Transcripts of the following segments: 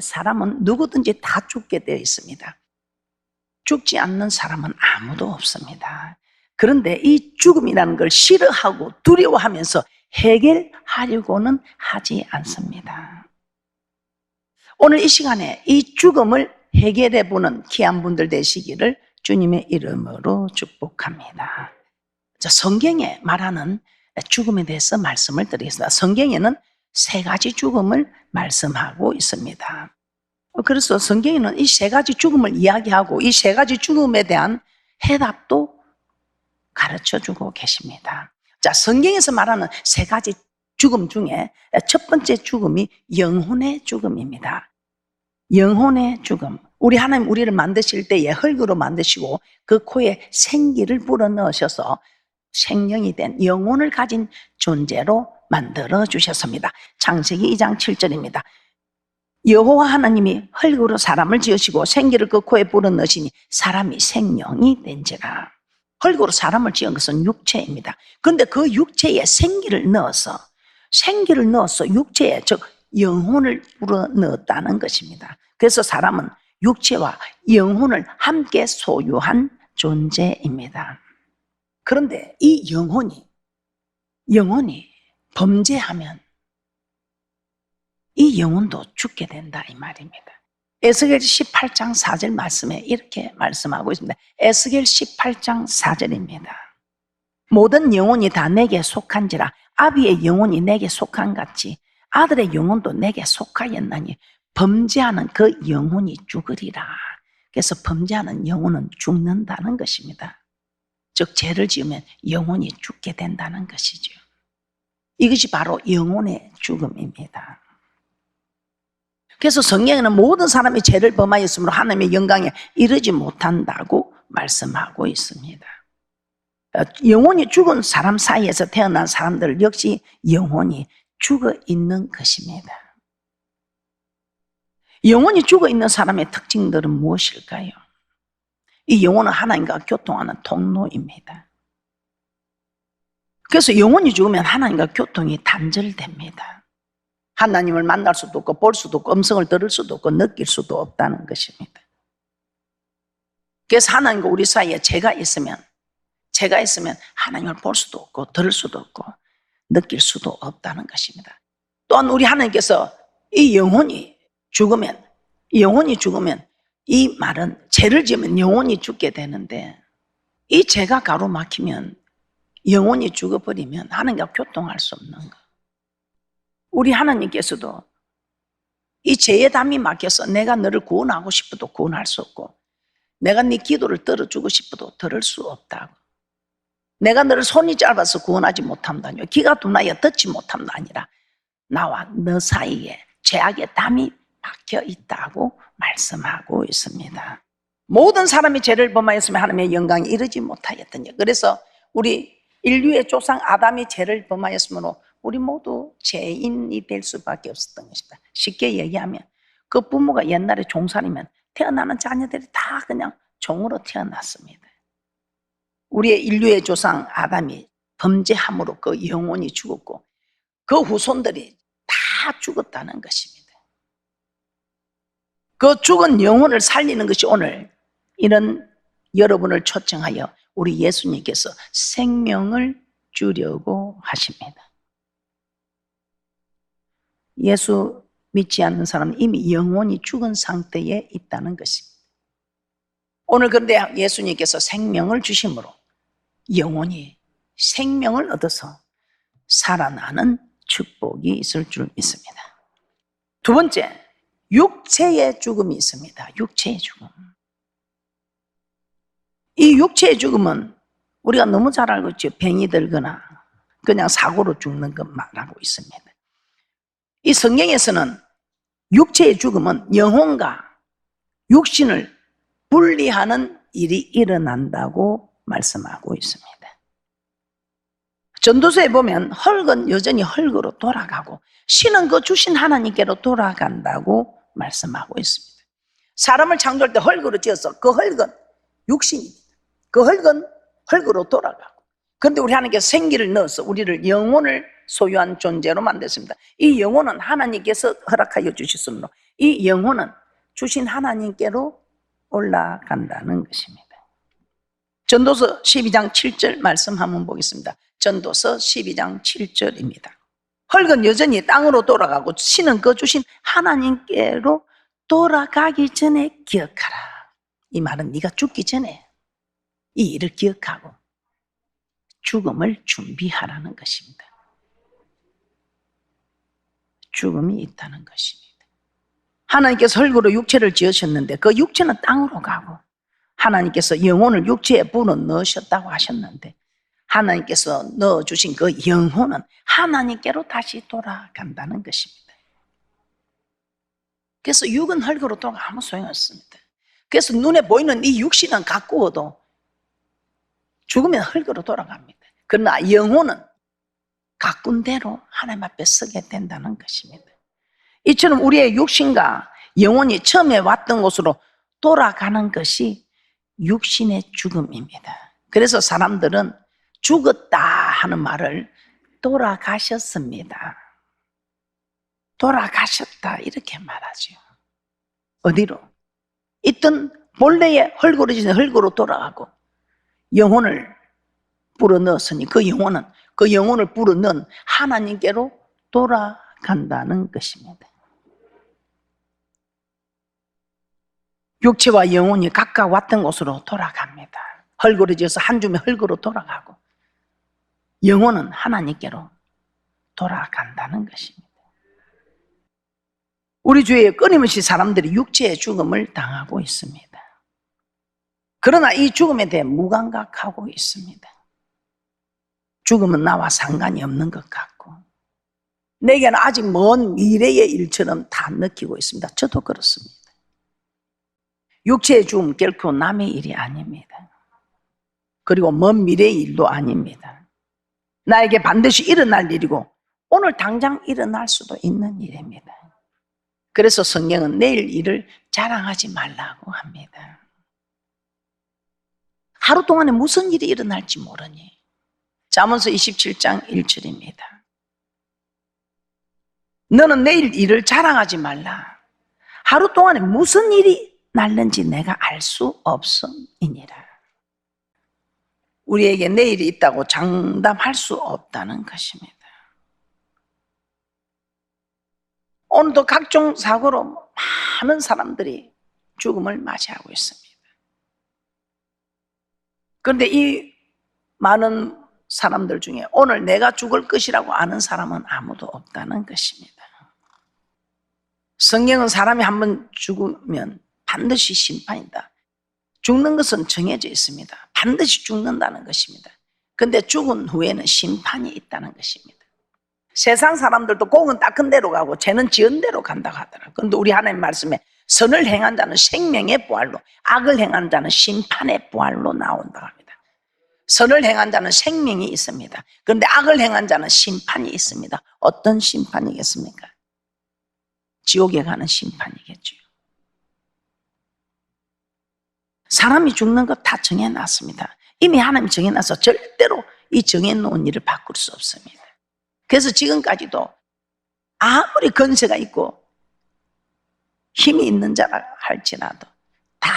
사람은 누구든지 다 죽게 되어 있습니다. 죽지 않는 사람은 아무도 없습니다. 그런데 이 죽음이라는 걸 싫어하고 두려워하면서 해결하려고는 하지 않습니다. 오늘 이 시간에 이 죽음을 해결해 보는 귀한 분들 되시기를 주님의 이름으로 축복합니다. 성경에 말하는 죽음에 대해서 말씀을 드리겠습니다. 성경에는 3가지 죽음을 말씀하고 있습니다. 그래서 성경에는 이 3가지 죽음을 이야기하고 이 3가지 죽음에 대한 해답도 가르쳐주고 계십니다. 자, 성경에서 말하는 3가지 죽음 중에 첫 번째 죽음이 영혼의 죽음입니다. 영혼의 죽음. 우리 하나님 우리를 만드실 때에 흙으로 만드시고 그 코에 생기를 불어넣으셔서 생명이 된 영혼을 가진 존재로 만들어 주셨습니다. 창세기 2장 7절입니다. 여호와 하나님이 흙으로 사람을 지으시고 생기를 그 코에 불어넣으시니 사람이 생명이 된지라. 흙으로 사람을 지은 것은 육체입니다. 그런데 그 육체에 생기를 넣어서 육체에 즉 영혼을 불어넣었다는 것입니다. 그래서 사람은 육체와 영혼을 함께 소유한 존재입니다. 그런데 이 영혼이 범죄하면 이 영혼도 죽게 된다 이 말입니다. 에스겔 18장 4절 말씀에 이렇게 말씀하고 있습니다. 에스겔 18장 4절입니다. 모든 영혼이 다 내게 속한지라 아비의 영혼이 내게 속한 같이 아들의 영혼도 내게 속하였나니 범죄하는 그 영혼이 죽으리라. 그래서 범죄하는 영혼은 죽는다는 것입니다. 즉 죄를 지으면 영혼이 죽게 된다는 것이죠. 이것이 바로 영혼의 죽음입니다. 그래서 성경에는 모든 사람이 죄를 범하였으므로 하나님의 영광에 이르지 못한다고 말씀하고 있습니다. 영혼이 죽은 사람 사이에서 태어난 사람들 역시 영혼이 죽어 있는 것입니다. 영혼이 죽어 있는 사람의 특징들은 무엇일까요? 이 영혼은 하나님과 교통하는 통로입니다. 그래서 영혼이 죽으면 하나님과 교통이 단절됩니다. 하나님을 만날 수도 없고 볼 수도 없고 음성을 들을 수도 없고 느낄 수도 없다는 것입니다. 그래서 하나님과 우리 사이에 죄가 있으면 하나님을 볼 수도 없고 들을 수도 없고 느낄 수도 없다는 것입니다. 또한 우리 하나님께서 이 영혼이 죽으면 이 말은 죄를 지으면 영혼이 죽게 되는데 이 죄가 가로막히면 영혼이 죽어버리면 하나님과 교통할 수 없는 거. 우리 하나님께서도 이 죄의 담이 막혀서 내가 너를 구원하고 싶어도 구원할 수 없고 내가 네 기도를 들어주고 싶어도 들을 수 없다고. 내가 너를 손이 짧아서 구원하지 못한다뇨. 귀가 둔하여 듣지 못함도 아니라 나와 너 사이에 죄악의 담이 막혀 있다고 말씀하고 있습니다. 모든 사람이 죄를 범하였으면 하나님의 영광에 이르지 못하였더니 그래서 우리 인류의 조상 아담이 죄를 범하였으므로 우리 모두 죄인이 될 수밖에 없었던 것입니다. 쉽게 얘기하면 그 부모가 옛날에 종살이면 태어나는 자녀들이 다 그냥 종으로 태어났습니다. 우리의 인류의 조상 아담이 범죄함으로 그 영혼이 죽었고 그 후손들이 다 죽었다는 것입니다. 그 죽은 영혼을 살리는 것이 오늘 이런 여러분을 초청하여 우리 예수님께서 생명을 주려고 하십니다. 예수 믿지 않는 사람은 이미 영혼이 죽은 상태에 있다는 것입니다. 오늘 그런데 예수님께서 생명을 주심으로 영혼이 생명을 얻어서 살아나는 축복이 있을 줄 믿습니다. 두 번째, 육체의 죽음이 있습니다. 육체의 죽음. 이 육체의 죽음은 우리가 너무 잘 알고 있죠. 병이 들거나 그냥 사고로 죽는 것 말하고 있습니다. 이 성경에서는 육체의 죽음은 영혼과 육신을 분리하는 일이 일어난다고 말씀하고 있습니다. 전도서에 보면 흙은 여전히 흙으로 돌아가고 신은 그 주신 하나님께로 돌아간다고 말씀하고 있습니다. 사람을 창조할 때 흙으로 지어서 그 흙은 육신입니다. 그 흙은 흙으로 돌아가고, 그런데 우리 하나님께서 생기를 넣어서 우리를 영혼을 소유한 존재로 만들었습니다. 이 영혼은 하나님께서 허락하여 주셨으므로 이 영혼은 주신 하나님께로 올라간다는 것입니다. 전도서 12장 7절 말씀 한번 보겠습니다. 전도서 12장 7절입니다. 흙은 여전히 땅으로 돌아가고 신은 그 주신 하나님께로 돌아가기 전에 기억하라. 이 말은 네가 죽기 전에 이 일을 기억하고 죽음을 준비하라는 것입니다. 죽음이 있다는 것입니다. 하나님께서 흙으로 육체를 지으셨는데 그 육체는 땅으로 가고, 하나님께서 영혼을 육체에 불어 넣으셨다고 하셨는데 하나님께서 넣어주신 그 영혼은 하나님께로 다시 돌아간다는 것입니다. 그래서 육은 흙으로 돌아가 아무 소용없습니다. 그래서 눈에 보이는 이 육신은 가꾸어도 죽으면 흙으로 돌아갑니다. 그러나 영혼은 가꾼 대로 하나님 앞에 서게 된다는 것입니다. 이처럼 우리의 육신과 영혼이 처음에 왔던 곳으로 돌아가는 것이 육신의 죽음입니다. 그래서 사람들은 죽었다 하는 말을 돌아가셨습니다, 돌아가셨다 이렇게 말하죠. 어디로? 있던 본래의 흙으로 지은 흙으로 돌아가고 영혼을 불어넣었으니 그 영혼을 불어넣은 하나님께로 돌아간다는 것입니다. 육체와 영혼이 각각 왔던 곳으로 돌아갑니다. 흙으로 지어서 한 줌의 흙으로 돌아가고 영혼은 하나님께로 돌아간다는 것입니다. 우리 주위에 끊임없이 사람들이 육체의 죽음을 당하고 있습니다. 그러나 이 죽음에 대해 무감각하고 있습니다. 죽음은 나와 상관이 없는 것 같고 내게는 아직 먼 미래의 일처럼 다 느끼고 있습니다. 저도 그렇습니다. 육체의 죽음 결코 남의 일이 아닙니다. 그리고 먼 미래의 일도 아닙니다. 나에게 반드시 일어날 일이고 오늘 당장 일어날 수도 있는 일입니다. 그래서 성경은 내일 일을 자랑하지 말라고 합니다. 하루 동안에 무슨 일이 일어날지 모르니. 잠언서 27장 1절입니다. 너는 내일 일을 자랑하지 말라. 하루 동안에 무슨 일이 날는지 내가 알 수 없음이니라. 우리에게 내일이 있다고 장담할 수 없다는 것입니다. 오늘도 각종 사고로 많은 사람들이 죽음을 맞이하고 있습니다. 그런데 이 많은 사람들 중에 오늘 내가 죽을 것이라고 아는 사람은 아무도 없다는 것입니다. 성경은 사람이 한번 죽으면 반드시 심판이다. 죽는 것은 정해져 있습니다. 반드시 죽는다는 것입니다. 그런데 죽은 후에는 심판이 있다는 것입니다. 세상 사람들도 공은 닦은 대로 가고 죄는 지은 대로 간다고 하더라고요. 그런데 우리 하나님 말씀에 선을 행한 자는 생명의 부활로, 악을 행한 자는 심판의 부활로 나온다고 합니다. 선을 행한 자는 생명이 있습니다. 그런데 악을 행한 자는 심판이 있습니다. 어떤 심판이겠습니까? 지옥에 가는 심판이겠죠. 사람이 죽는 것 다 정해놨습니다. 이미 하나님이 정해놔서 절대로 이 정해놓은 일을 바꿀 수 없습니다. 그래서 지금까지도 아무리 건세가 있고 힘이 있는 자라 할지라도 다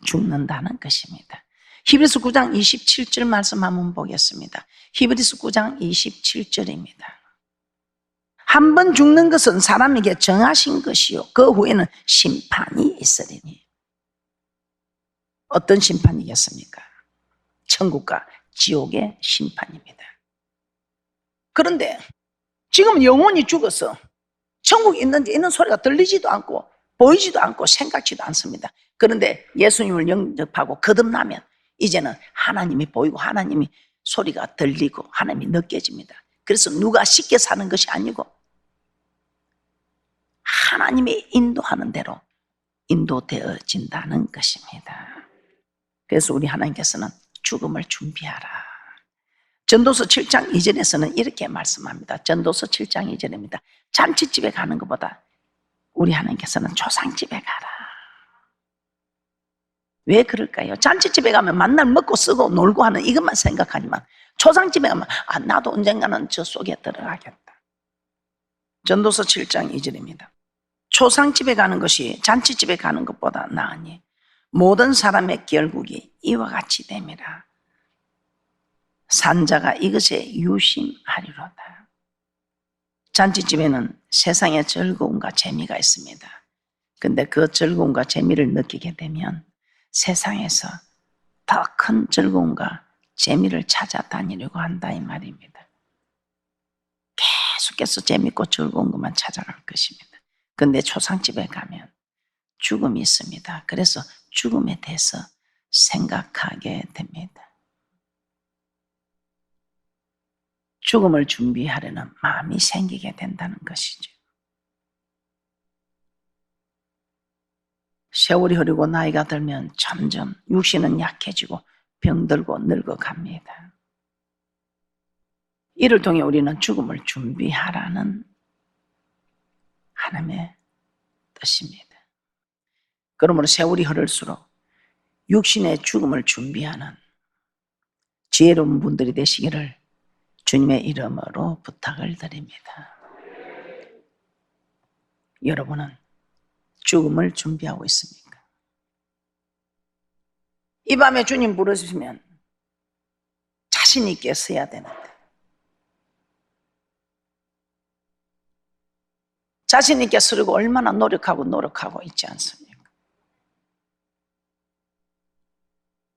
죽는다는 것입니다. 히브리서 9장 27절 말씀 한번 보겠습니다. 히브리서 9장 27절입니다. 한 번 죽는 것은 사람에게 정하신 것이요 그 후에는 심판이 있으리니. 어떤 심판이겠습니까? 천국과 지옥의 심판입니다. 그런데 지금 영혼이 죽어서 천국이 있는지 있는 소리가 들리지도 않고 보이지도 않고 생각지도 않습니다. 그런데 예수님을 영접하고 거듭나면 이제는 하나님이 보이고 하나님이 소리가 들리고 하나님이 느껴집니다. 그래서 누가 쉽게 사는 것이 아니고 하나님이 인도하는 대로 인도되어진다는 것입니다. 그래서 우리 하나님께서는 죽음을 준비하라. 전도서 7장 2절에서는 이렇게 말씀합니다. 전도서 7장 2절입니다. 잔치집에 가는 것보다 우리 하나님께서는 초상집에 가라. 왜 그럴까요? 잔치집에 가면 만날 먹고 쓰고 놀고 하는 이것만 생각하지만 초상집에 가면 나도 언젠가는 저 속에 들어가겠다. 전도서 7장 2절입니다. 초상집에 가는 것이 잔치집에 가는 것보다 나으니 모든 사람의 결국이 이와 같이 됨이라. 산자가 이것에 유심하리로다. 잔치집에는 세상의 즐거움과 재미가 있습니다. 근데 그 즐거움과 재미를 느끼게 되면 세상에서 더 큰 즐거움과 재미를 찾아다니려고 한다 이 말입니다. 계속해서 재밌고 즐거운 것만 찾아갈 것입니다. 근데 초상집에 가면 죽음이 있습니다. 그래서 죽음에 대해서 생각하게 됩니다. 죽음을 준비하려는 마음이 생기게 된다는 것이죠. 세월이 흐르고 나이가 들면 점점 육신은 약해지고 병들고 늙어갑니다. 이를 통해 우리는 죽음을 준비하라는 하나님의 뜻입니다. 그러므로 세월이 흐를수록 육신의 죽음을 준비하는 지혜로운 분들이 되시기를 주님의 이름으로 부탁을 드립니다. 여러분은 죽음을 준비하고 있습니까? 이 밤에 주님 부르시면 자신 있게 서야 되는데 자신 있게 서려고 얼마나 노력하고 있지 않습니까?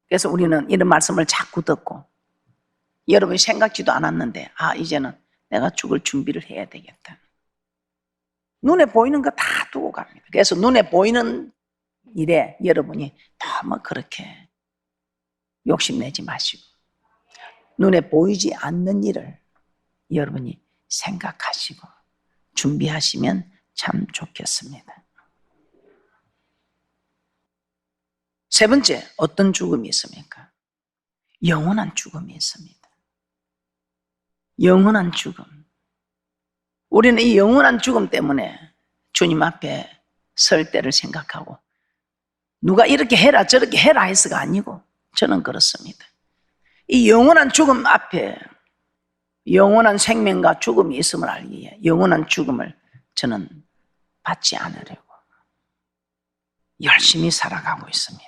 그래서 우리는 이런 말씀을 자꾸 듣고 여러분이 생각지도 않았는데 이제는 내가 죽을 준비를 해야 되겠다. 눈에 보이는 거 다 두고 갑니다. 그래서 눈에 보이는 일에 여러분이 너무 그렇게 욕심내지 마시고 눈에 보이지 않는 일을 여러분이 생각하시고 준비하시면 참 좋겠습니다. 세 번째, 어떤 죽음이 있습니까? 영원한 죽음이 있습니다. 영원한 죽음. 우리는 이 영원한 죽음 때문에 주님 앞에 설 때를 생각하고 누가 이렇게 해라 저렇게 해라 해서가 아니고 저는 그렇습니다. 이 영원한 죽음 앞에 영원한 생명과 죽음이 있음을 알기에 영원한 죽음을 저는 받지 않으려고 열심히 살아가고 있습니다.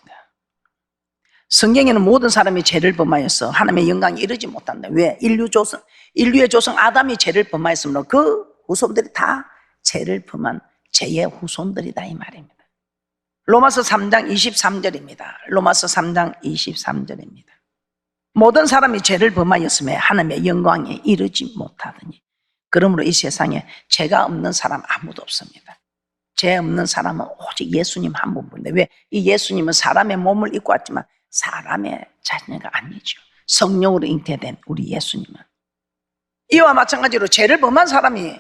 성경에는 모든 사람이 죄를 범하여서 하나님의 영광에 이르지 못한다. 왜? 인류의 조상 아담이 죄를 범하였으므로 그 후손들이 다 죄를 범한 죄의 후손들이다 이 말입니다. 로마서 3장 23절입니다. 로마서 3장 23절입니다. 모든 사람이 죄를 범하였음에 하나님의 영광에 이르지 못하더니 그러므로 이 세상에 죄가 없는 사람 아무도 없습니다. 죄 없는 사람은 오직 예수님 한 분뿐인데 왜? 이 예수님은 사람의 몸을 입고 왔지만 사람의 자녀가 아니죠. 성령으로 잉태된 우리 예수님은 이와 마찬가지로 죄를 범한 사람이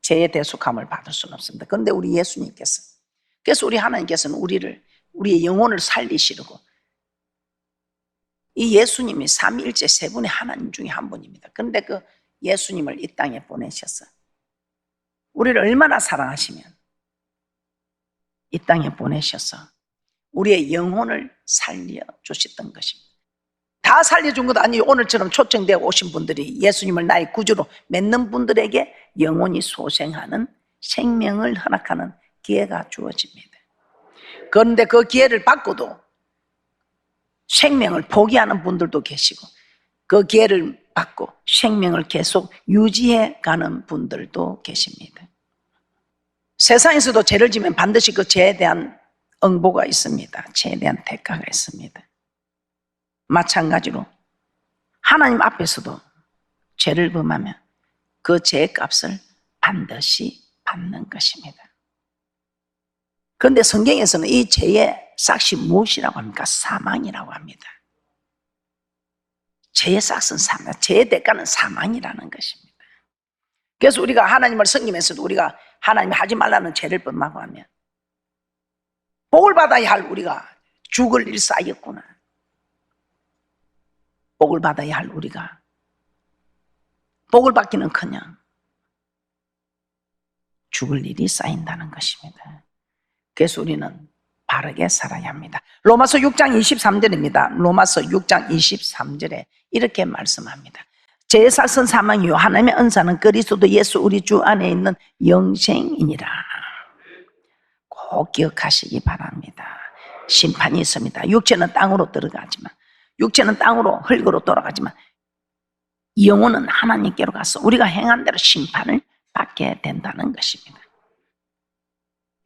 죄의 대속함을 받을 수는 없습니다. 그런데 우리 예수님께서 그래서 우리 하나님께서는 우리의 영혼을 살리시려고 이 예수님이 삼위일체 세 분의 하나님 중에 한 분입니다. 그런데 그 예수님을 이 땅에 보내셔서 우리를 얼마나 사랑하시면 이 땅에 보내셔서 우리의 영혼을 살려주셨던 것입니다. 다 살려준 것도 아니고 오늘처럼 초청되어 오신 분들이 예수님을 나의 구주로 믿는 분들에게 영원히 소생하는 생명을 허락하는 기회가 주어집니다. 그런데 그 기회를 받고도 생명을 포기하는 분들도 계시고 그 기회를 받고 생명을 계속 유지해 가는 분들도 계십니다. 세상에서도 죄를 지면 반드시 그 죄에 대한 응보가 있습니다. 죄에 대한 대가가 있습니다. 마찬가지로 하나님 앞에서도 죄를 범하면 그 죄의 값을 반드시 받는 것입니다. 그런데 성경에서는 이 죄의 삭이 무엇이라고 합니까? 사망이라고 합니다. 죄의 삭은 사망, 죄의 대가는 사망이라는 것입니다. 그래서 우리가 하나님을 섬기면서도 우리가 하나님이 하지 말라는 죄를 범하고 하면 복을 받아야 할 우리가 죽을 일 쌓였구나. 복을 받아야 할 우리가 복을 받기는커녕 죽을 일이 쌓인다는 것입니다. 그래서 우리는 바르게 살아야 합니다. 로마서 6장 23절입니다. 로마서 6장 23절에 이렇게 말씀합니다. 제사선 사망이요 하나님의 은사는 그리스도 예수 우리 주 안에 있는 영생이니라. 꼭 기억하시기 바랍니다. 심판이 있습니다. 육체는 땅으로 들어가지만, 육체는 땅으로 흙으로 돌아가지만 영혼은 하나님께로 가서 우리가 행한 대로 심판을 받게 된다는 것입니다.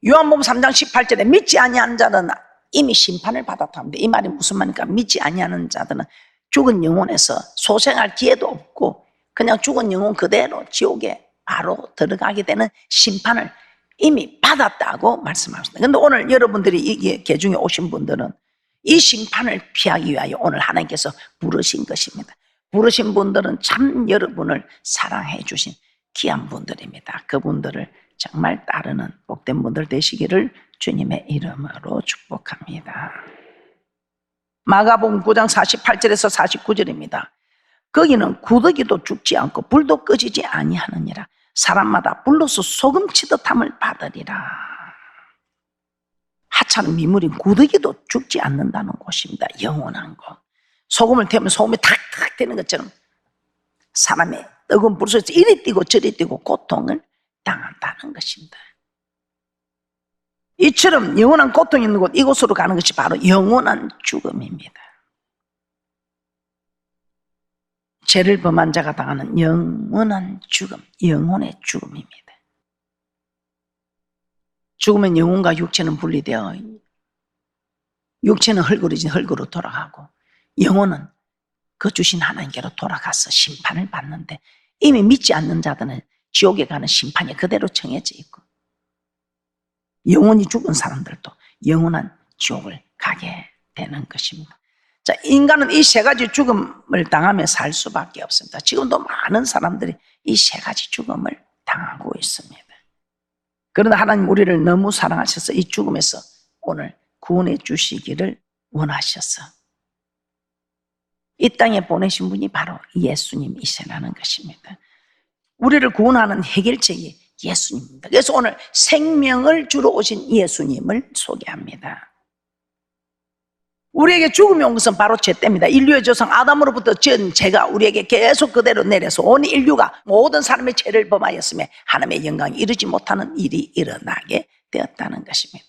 요한복음 3장 18절에 믿지 아니하는 자들은 이미 심판을 받았답니다. 이 말이 무슨 말입니까? 믿지 아니하는 자들은 죽은 영혼에서 소생할 기회도 없고 그냥 죽은 영혼 그대로 지옥에 바로 들어가게 되는 심판을 이미 받았다고 말씀하셨습니다. 그런데 오늘 여러분들이 이 개중에 오신 분들은 이 심판을 피하기 위하여 오늘 하나님께서 부르신 것입니다. 부르신 분들은 참 여러분을 사랑해 주신 귀한 분들입니다. 그분들을 정말 따르는 복된 분들 되시기를 주님의 이름으로 축복합니다. 마가복음 9장 48절에서 49절입니다. 거기는 구더기도 죽지 않고 불도 꺼지지 아니하느니라. 사람마다 불로서 소금치듯함을 받으리라. 하찮은 미물인 구더기도 죽지 않는다는 곳입니다. 영원한 곳. 소금을 태우면 소금이 탁탁 되는 것처럼 사람의 뜨거운 불 속에서 이리 뛰고 저리 뛰고 고통을 당한다는 것입니다. 이처럼 영원한 고통이 있는 곳, 이곳으로 가는 것이 바로 영원한 죽음입니다. 죄를 범한 자가 당하는 영원한 죽음, 영혼의 죽음입니다. 죽으면 영혼과 육체는 분리되어 육체는 흙으로진 흙으로 돌아가고 영혼은 그 주신 하나님께로 돌아가서 심판을 받는데 이미 믿지 않는 자들은 지옥에 가는 심판이 그대로 정해져 있고 영혼이 죽은 사람들도 영원한 지옥을 가게 되는 것입니다. 자, 인간은 이 세 가지 죽음을 당하며 살 수밖에 없습니다. 지금도 많은 사람들이 이 세 가지 죽음을 당하고 있습니다. 그러나 하나님 우리를 너무 사랑하셔서 이 죽음에서 오늘 구원해 주시기를 원하셔서 이 땅에 보내신 분이 바로 예수님이시라는 것입니다. 우리를 구원하는 해결책이 예수님입니다. 그래서 오늘 생명을 주러 오신 예수님을 소개합니다. 우리에게 죽음이 온 것은 바로 죄 때문이다. 인류의 조상 아담으로부터 지은 죄가 우리에게 계속 그대로 내려서 온 인류가 모든 사람의 죄를 범하였으며 하나님의 영광이 이루지 못하는 일이 일어나게 되었다는 것입니다.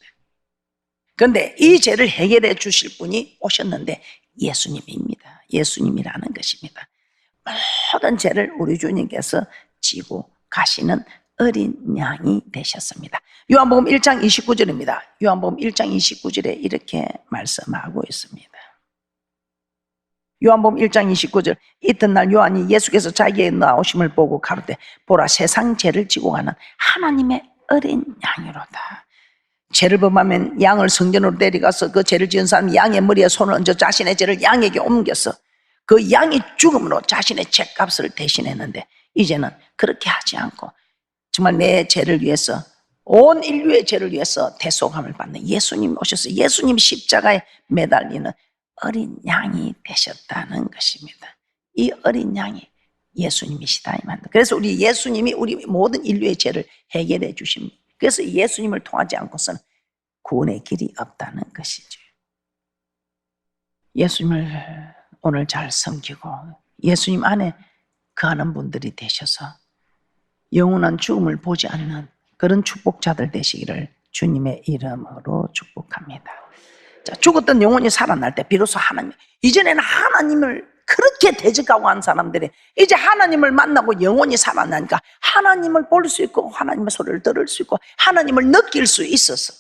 그런데 이 죄를 해결해 주실 분이 오셨는데 예수님입니다. 예수님이라는 것입니다. 모든 죄를 우리 주님께서 지고 가시는 어린 양이 되셨습니다. 요한복음 1장 29절입니다. 요한복음 1장 29절에 이렇게 말씀하고 있습니다. 요한복음 1장 29절 이튿날 요한이 예수께서 자기의 나오심을 보고 가로되 보라 세상 죄를 지고 가는 하나님의 어린 양이로다. 죄를 범하면 양을 성전으로 데려가서 그 죄를 지은 사람이 양의 머리에 손을 얹어 자신의 죄를 양에게 옮겨서 그 양이 죽음으로 자신의 죄값을 대신했는데 이제는 그렇게 하지 않고 정말 내 죄를 위해서 온 인류의 죄를 위해서 대속함을 받는 예수님이 오셔서 예수님 십자가에 매달리는 어린 양이 되셨다는 것입니다. 이 어린 양이 예수님이시다 이 말입니다. 그래서 우리 예수님이 우리 모든 인류의 죄를 해결해 주십니다. 그래서 예수님을 통하지 않고서는 구원의 길이 없다는 것이죠. 예수님을 오늘 잘 섬기고 예수님 안에 거하는 분들이 되셔서 영원한 죽음을 보지 않는 그런 축복자들 되시기를 주님의 이름으로 축복합니다. 자, 죽었던 영혼이 살아날 때 비로소 하나님, 이전에는 하나님을 그렇게 대적하고 한 사람들이 이제 하나님을 만나고 영혼이 살아나니까 하나님을 볼 수 있고 하나님의 소리를 들을 수 있고 하나님을 느낄 수 있어서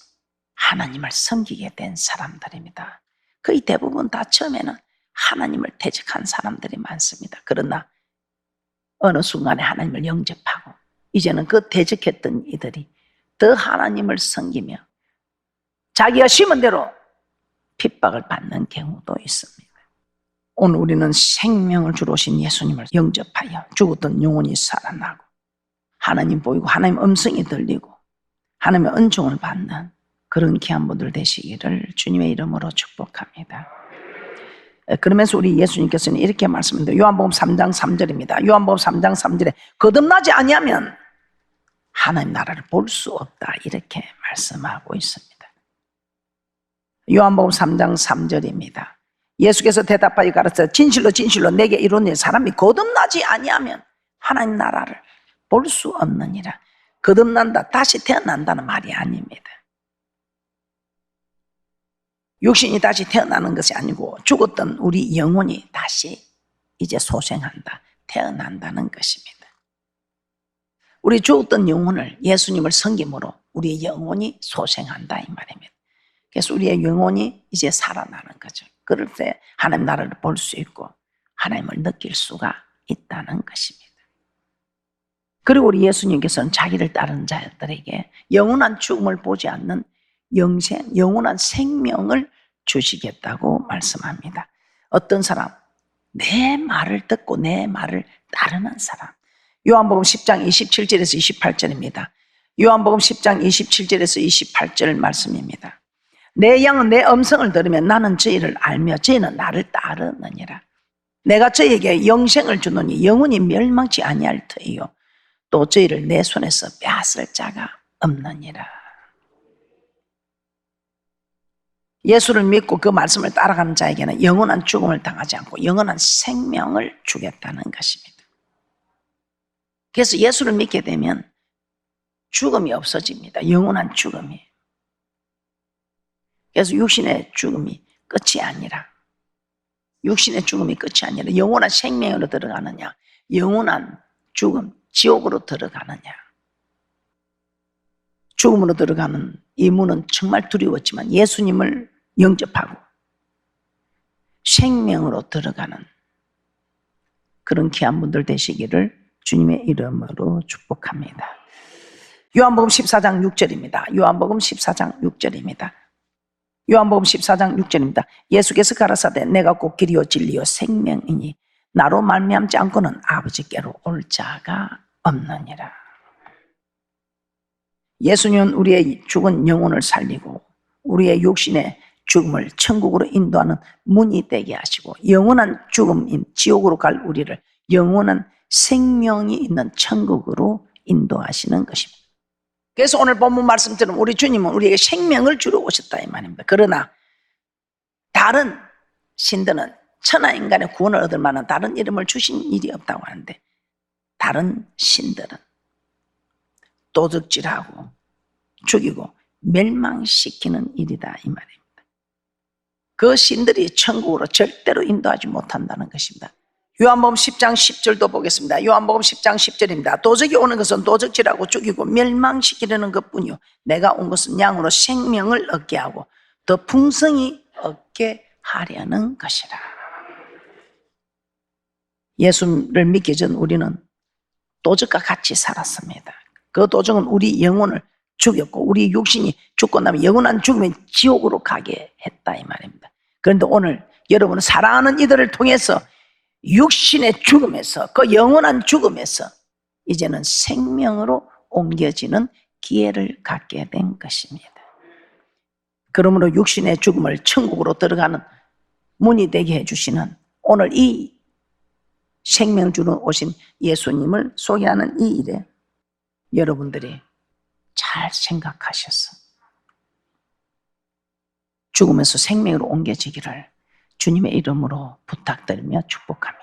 하나님을 섬기게 된 사람들입니다. 거의 대부분 다 처음에는 하나님을 대적한 사람들이 많습니다. 그러나 어느 순간에 하나님을 영접하고 이제는 그 대적했던 이들이 더 하나님을 섬기며 자기가 심은 대로 핍박을 받는 경우도 있습니다. 오늘 우리는 생명을 주러 오신 예수님을 영접하여 죽었던 영혼이 살아나고 하나님 보이고 하나님 음성이 들리고 하나님의 은총을 받는 그런 귀한 분들 되시기를 주님의 이름으로 축복합니다. 그러면서 우리 예수님께서는 이렇게 말씀합니다. 요한복음 3장 3절입니다. 요한복음 3장 3절에 거듭나지 아니하면 하나님 나라를 볼 수 없다, 이렇게 말씀하고 있습니다. 요한복음 3장 3절입니다. 예수께서 대답하여 가르쳐 진실로 진실로 내게 이르노니 사람이 거듭나지 아니하면 하나님 나라를 볼 수 없느니라. 거듭난다, 다시 태어난다는 말이 아닙니다. 육신이 다시 태어나는 것이 아니고 죽었던 우리 영혼이 다시 이제 소생한다, 태어난다는 것입니다. 우리 죽었던 영혼을 예수님을 섬김으로 우리의 영혼이 소생한다, 이 말입니다. 그래서 우리의 영혼이 이제 살아나는 거죠. 그럴 때 하나님 나라를 볼 수 있고 하나님을 느낄 수가 있다는 것입니다. 그리고 우리 예수님께서는 자기를 따르는 자들에게 영원한 죽음을 보지 않는 영생, 영원한 생명을 주시겠다고 말씀합니다. 어떤 사람? 내 말을 듣고 내 말을 따르는 사람. 요한복음 10장 27절에서 28절입니다. 요한복음 10장 27절에서 28절 말씀입니다. 내 양은 내 음성을 들으면 나는 저희를 알며 저희는 나를 따르느니라. 내가 저희에게 영생을 주노니 영원히 멸망치 아니할 터이요 또 저희를 내 손에서 빼앗을 자가 없느니라. 예수를 믿고 그 말씀을 따라가는 자에게는 영원한 죽음을 당하지 않고 영원한 생명을 주겠다는 것입니다. 그래서 예수를 믿게 되면 죽음이 없어집니다. 영원한 죽음이. 그래서 육신의 죽음이 끝이 아니라, 육신의 죽음이 끝이 아니라 영원한 생명으로 들어가느냐, 영원한 죽음, 지옥으로 들어가느냐. 죽음으로 들어가는 이 문은 정말 두려웠지만 예수님을 영접하고 생명으로 들어가는 그런 귀한 분들 되시기를 주님의 이름으로 축복합니다. 요한복음 14장 6절입니다. 요한복음 14장 6절입니다. 요한복음 14장 6절입니다. 예수께서 가라사대 내가 곧 길이요 진리요 생명이니 나로 말미암지 않고는 아버지께로 올 자가 없느니라. 예수님은 우리의 죽은 영혼을 살리고 우리의 육신의 죽음을 천국으로 인도하는 문이 되게 하시고 영원한 죽음인 지옥으로 갈 우리를 영원한 생명이 있는 천국으로 인도하시는 것입니다. 그래서 오늘 본문 말씀처럼 우리 주님은 우리에게 생명을 주러 오셨다, 이 말입니다. 그러나 다른 신들은 천하인간의 구원을 얻을 만한 다른 이름을 주신 일이 없다고 하는데 다른 신들은 도적질하고 죽이고 멸망시키는 일이다, 이 말입니다. 그 신들이 천국으로 절대로 인도하지 못한다는 것입니다. 요한복음 10장 10절도 보겠습니다. 요한복음 10장 10절입니다. 도적이 오는 것은 도적질하고 죽이고 멸망시키려는 것뿐이요 내가 온 것은 양으로 생명을 얻게 하고 더 풍성히 얻게 하려는 것이라. 예수를 믿기 전 우리는 도적과 같이 살았습니다. 그 도적은 우리 영혼을 죽였고 우리 육신이 죽고 나면 영원한 죽음의 지옥으로 가게 했다, 이 말입니다. 그런데 오늘 여러분은 사랑하는 이들을 통해서 육신의 죽음에서 그 영원한 죽음에서 이제는 생명으로 옮겨지는 기회를 갖게 된 것입니다. 그러므로 육신의 죽음을 천국으로 들어가는 문이 되게 해주시는 오늘 이 생명 주러 오신 예수님을 소개하는 이 일에 여러분들이 잘 생각하셔서 죽음에서 생명으로 옮겨지기를 주님의 이름으로 부탁드리며 축복합니다.